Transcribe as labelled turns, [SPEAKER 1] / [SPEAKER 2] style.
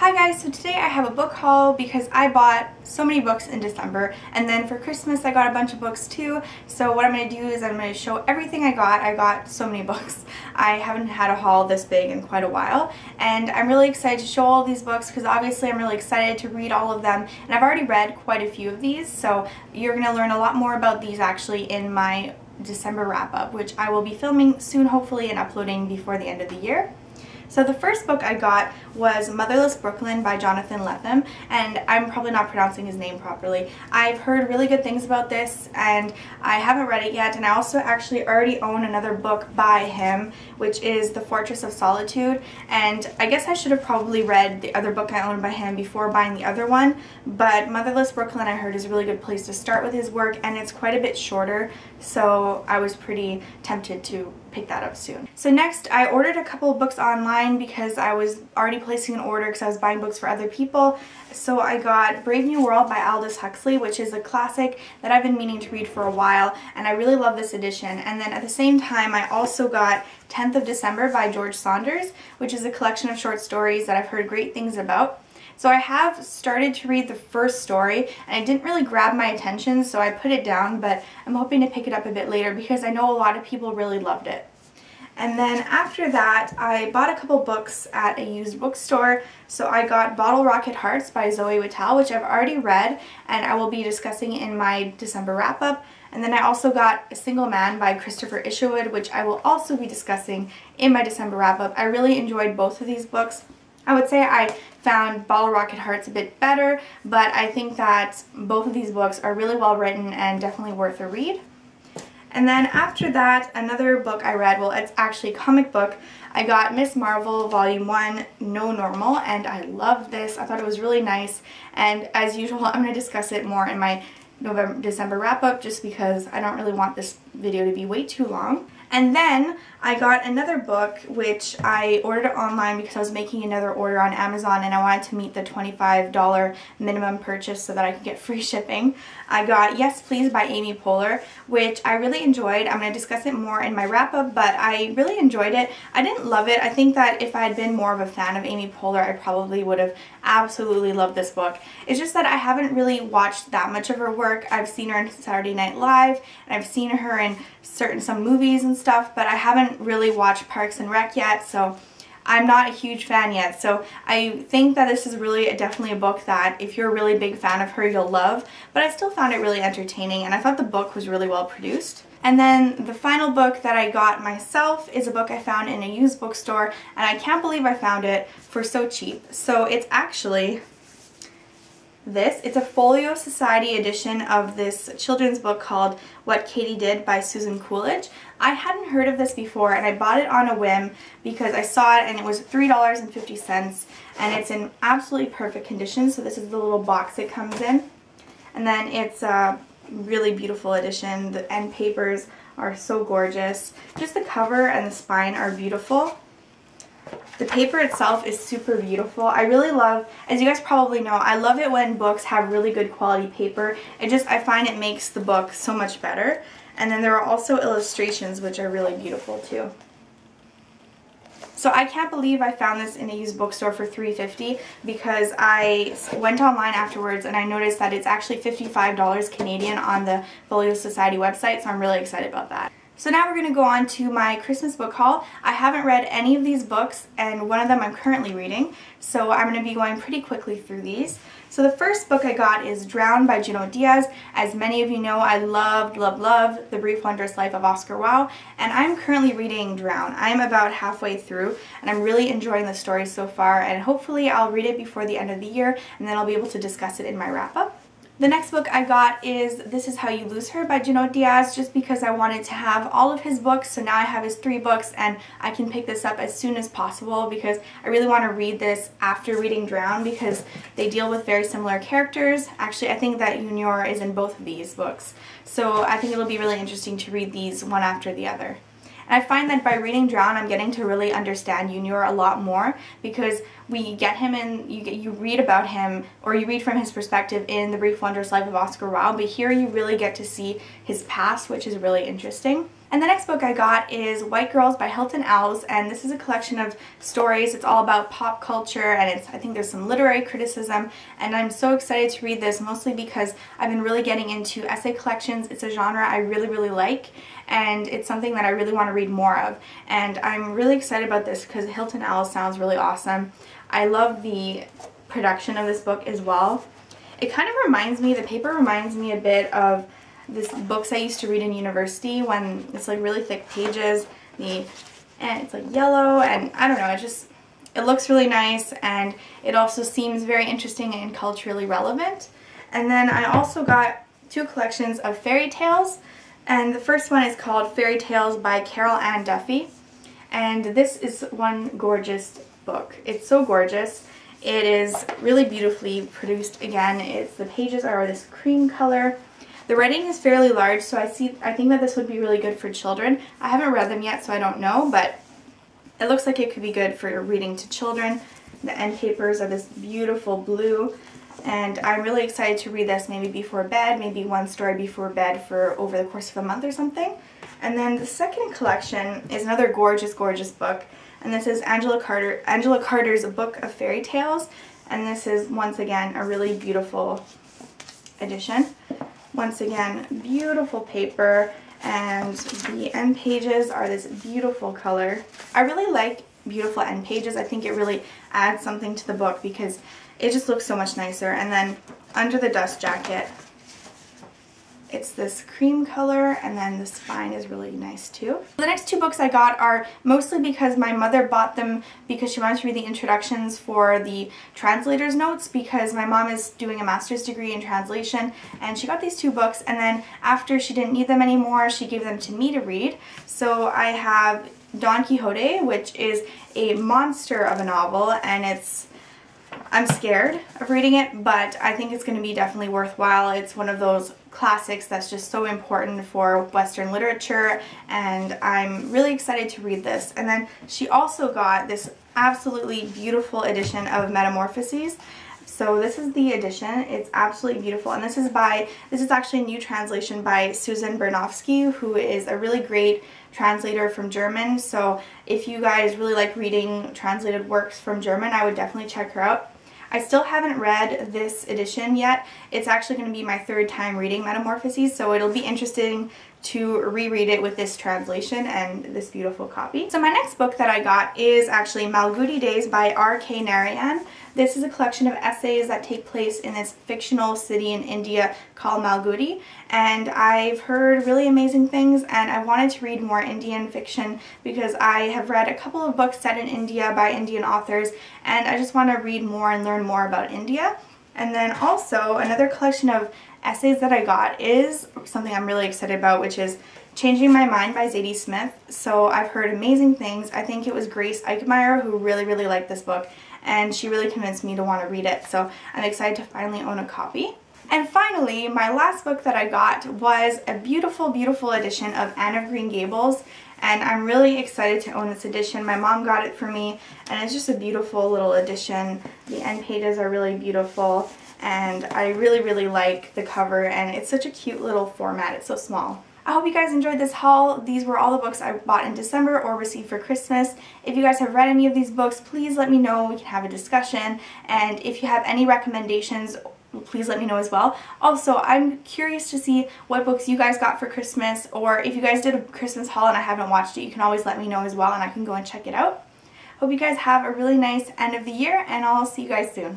[SPEAKER 1] Hi guys, so today I have a book haul because I bought so many books in December, and then for Christmas I got a bunch of books too. So what I'm going to do is I'm going to show everything I got. I got so many books. I haven't had a haul this big in quite a while, and I'm really excited to show all these books because obviously I'm really excited to read all of them, and I've already read quite a few of these, so you're going to learn a lot more about these actually in my December wrap-up, which I will be filming soon hopefully and uploading before the end of the year. So the first book I got was Motherless Brooklyn by Jonathan Lethem, and I'm probably not pronouncing his name properly. I've heard really good things about this and I haven't read it yet, and I also actually already own another book by him, which is The Fortress of Solitude, and I guess I should have probably read the other book I owned by him before buying the other one, but Motherless Brooklyn I heard is a really good place to start with his work, and it's quite a bit shorter, so I was pretty tempted to pick that up soon. So next I ordered a couple of books online because I was already placing an order because I was buying books for other people. So I got Brave New World by Aldous Huxley, which is a classic that I've been meaning to read for a while, and I really love this edition. And then at the same time I also got 10th of December by George Saunders, which is a collection of short stories that I've heard great things about. So I have started to read the first story, and it didn't really grab my attention, so I put it down, but I'm hoping to pick it up a bit later because I know a lot of people really loved it. And then after that, I bought a couple books at a used bookstore. So I got Bottle Rocket Hearts by Zoe Whitall, which I've already read, and I will be discussing in my December wrap-up. And then I also got A Single Man by Christopher Isherwood, which I will also be discussing in my December wrap-up. I really enjoyed both of these books. I would say I found Bottle Rocket Hearts a bit better, but I think that both of these books are really well written and definitely worth a read. And then after that, another book I read, well, it's actually a comic book. I got Miss Marvel Volume 1, No Normal, and I love this. I thought it was really nice, and as usual, I'm going to discuss it more in my December wrap-up just because I don't really want this video to be way too long. And then I got another book, which I ordered online because I was making another order on Amazon and I wanted to meet the $25 minimum purchase so that I could get free shipping. I got Yes Please by Amy Poehler, which I really enjoyed. I'm going to discuss it more in my wrap-up, but I really enjoyed it. I didn't love it. I think that if I had been more of a fan of Amy Poehler, I probably would have absolutely loved this book. It's just that I haven't really watched that much of her work. I've seen her in Saturday Night Live, and I've seen her in some movies and stuff, but I haven't really watched Parks and Rec yet, so I'm not a huge fan yet. So I think that this is really definitely a book that if you're a really big fan of her, you'll love, but I still found it really entertaining, and I thought the book was really well produced. And then the final book that I got myself is a book I found in a used bookstore, and I can't believe I found it for so cheap. So it's actually this. It's a Folio Society edition of this children's book called What Katie Did by Susan Coolidge. I hadn't heard of this before, and I bought it on a whim because I saw it and it was $3.50, and it's in absolutely perfect condition. So this is the little box it comes in, and then it's a really beautiful edition. The end papers are so gorgeous. Just the cover and the spine are beautiful. The paper itself is super beautiful. I really love, as you guys probably know, I love it when books have really good quality paper. I find it makes the book so much better. And then there are also illustrations which are really beautiful too. So I can't believe I found this in a used bookstore for $3.50 because I went online afterwards and I noticed that it's actually $55 Canadian on the Folio Society website, so I'm really excited about that. So now we're going to go on to my Christmas book haul. I haven't read any of these books, and one of them I'm currently reading, so I'm going to be going pretty quickly through these. So the first book I got is Drowned by Junot Diaz. As many of you know, I loved The Brief Wondrous Life of Oscar Wilde, and I'm currently reading Drowned. I'm about halfway through, and I'm really enjoying the story so far, and hopefully I'll read it before the end of the year, and then I'll be able to discuss it in my wrap-up. The next book I got is This Is How You Lose Her by Junot Diaz, just because I wanted to have all of his books, so now I have his 3 books and I can pick this up as soon as possible because I really want to read this after reading Drowned because they deal with very similar characters. Actually, I think that Junior is in both of these books, so I think it'll be really interesting to read these one after the other. And I find that by reading Drown, I'm getting to really understand Junior a lot more because we get him in, you read about him, or you read from his perspective in The Brief Wondrous Life of Oscar Wilde, but here you really get to see his past, which is really interesting. And the next book I got is White Girls by Hilton Als, and this is a collection of stories. It's all about pop culture, and I think there's some literary criticism, and I'm so excited to read this, mostly because I've been really getting into essay collections. It's a genre I really like, and it's something that I really want to read more of. And I'm really excited about this because Hilton Als sounds really awesome. I love the production of this book as well. It kind of reminds me, the paper reminds me a bit of this books I used to read in university when it's like really thick pages, and it's like yellow, and I don't know, it looks really nice, and it also seems very interesting and culturally relevant. And then I also got two collections of fairy tales, and the first one is called Fairy Tales by Carol Ann Duffy, and this is one gorgeous book. It's so gorgeous. It is really beautifully produced. Again, the pages are this cream color. The writing is fairly large, so I think that this would be really good for children. I haven't read them yet, so I don't know, but it looks like it could be good for reading to children. The end papers are this beautiful blue, and I'm really excited to read this maybe before bed, maybe one story before bed for over the course of a month or something. And then the second collection is another gorgeous book, and this is Angela Carter's Book of Fairy Tales, and this is once again a really beautiful edition. Once again, beautiful paper, and the end pages are this beautiful color. I really like beautiful end pages. I think it really adds something to the book because it just looks so much nicer. And then under the dust jacket, it's this cream color, and then the spine is really nice too. The next two books I got are mostly because my mother bought them because she wanted to read the introductions for the translator's notes, because my mom is doing a master's degree in translation, and she got these two books, and then after she didn't need them anymore, she gave them to me to read. So I have Don Quixote, which is a monster of a novel, and I'm scared of reading it, but I think it's going to be definitely worthwhile. It's one of those classics that's just so important for Western literature, and I'm really excited to read this. And then she also got this absolutely beautiful edition of Metamorphoses. So this is the edition. It's absolutely beautiful, and this is actually a new translation by Susan Bernofsky, who is a really great translator from German. So if you guys really like reading translated works from German, I would definitely check her out. I still haven't read this edition yet. It's actually going to be my third time reading Metamorphoses, so it'll be interesting to reread it with this translation and this beautiful copy. So my next book that I got is actually Malgudi Days by R.K. Narayan. This is a collection of essays that take place in this fictional city in India called Malgudi, and I've heard really amazing things, and I wanted to read more Indian fiction because I have read a couple of books set in India by Indian authors, and I just want to read more and learn more about India. And then also another collection of essays that I got is something I'm really excited about, which is Changing My Mind by Zadie Smith. So I've heard amazing things. I think it was Grace Eichmeyer who really liked this book, and she really convinced me to want to read it. So I'm excited to finally own a copy. And finally, my last book that I got was a beautiful edition of Anne of Green Gables, and I'm really excited to own this edition. My mom got it for me, and it's just a beautiful little edition. The end pages are really beautiful, and I really like the cover, and it's such a cute little format. It's so small. I hope you guys enjoyed this haul. These were all the books I bought in December or received for Christmas. If you guys have read any of these books, please let me know. We can have a discussion, and if you have any recommendations, please let me know as well. Also, I'm curious to see what books you guys got for Christmas, or if you guys did a Christmas haul and I haven't watched it, you can always let me know as well, and I can go and check it out. Hope you guys have a really nice end of the year, and I'll see you guys soon.